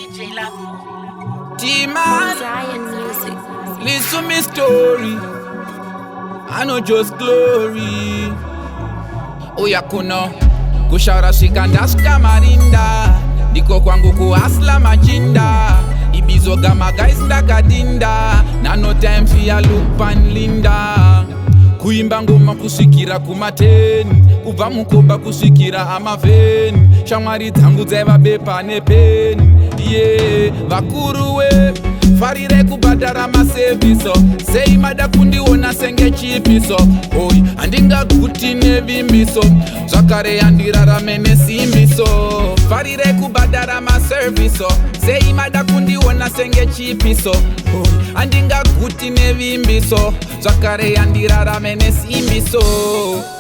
DJ Love. T-Man, Zion Music. listen to me story. I know just glory. Oya kuno kushara shikandashka marinda ndiko kwangu kuasla machinda ibizo gama guys ndakadinda na no time for look pan linda kuimba ngoma kushikira kumateni kubva mukomba kushikira amaveni shamwari dzangu dzaiva bepa nepeni vakuru we farire kubhadhara maseviso sei mada kundiona senge chipiso oi handingaguti nevimbiso zvakare yandirarame nesimbiso farire kubhadhara maserviso sei mada kundiona senge chipiso oi handingaguti nevimbiso zvakare yandirarame nesimbiso.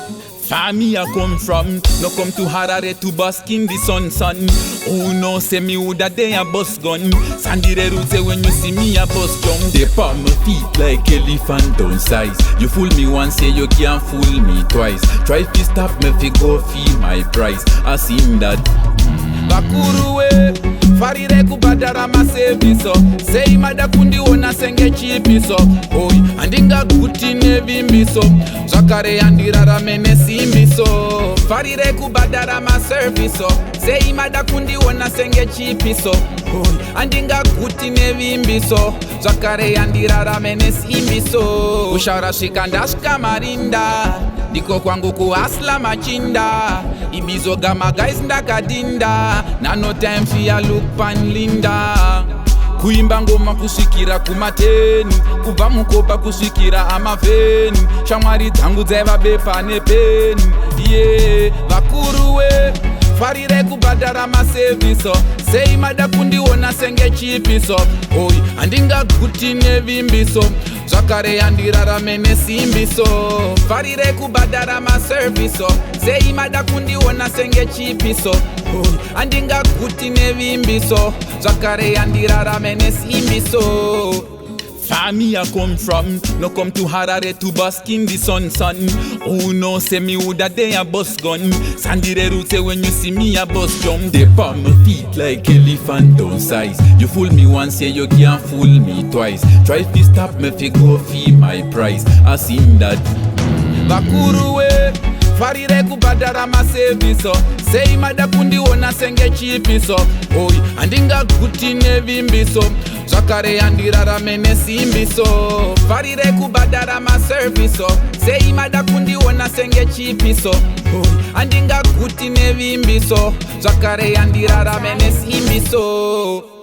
Family I come from, no come to Harare to bask in the sun. Oh no, say me woulda day a bus gun. Sandire route say when you see me a bus jump. They palm my feet like elephant down size. You fool me once, say you can't fool me twice. Try to stop me fi go fee my price. I seen that. Bakuru we, farire kubhadhara maseviso sei mada kundiona senge chipiso oi handingaguti nevimbiso zvakare yandirarame nesimbiso farire kubhadhara maserviso sei mada kundiona senge chipiso oi handingaguti nevimbiso zvakare yandirarame nesimbiso kushara shikandashka marinda ndiko kwangu kuasla machinda ibizo gama guys ndakadinda na no time for look pan linda kuimba ngoma kushikira kumateni kubva mukopa kushikira amaveni shamwari dzangu dzaiva bepa nepeni vakuru we farire kubhadhara maseviso sei mada kundiona senge chipiso oi handingaguti nevimbiso zvakare yandirarame nesimbiso farire kubhadhara maserviso sei mada kundiona senge chipiso oi handingaguti nevimbiso zvakare yandirarame nesimbiso. Family I come from, no come to Harare to bask in the sun. Oh no, say me woulda day a bus gun. Sandire route say when you see me a bus jump. They palm my feet like elephant down size. You fool me once, say you can't fool me twice. Try to stop me fi go fee my price. I seen that. Bakuru we, farire kubhadhara maseviso sei mada kundiona senge chipiso oi handingaguti nevimbiso zvakare yandirarame nesimbiso farire kubhadhara maserviso sei mada kundiona senge chipiso oi handingaguti nevimbiso zvakare yandirarame nesimbiso.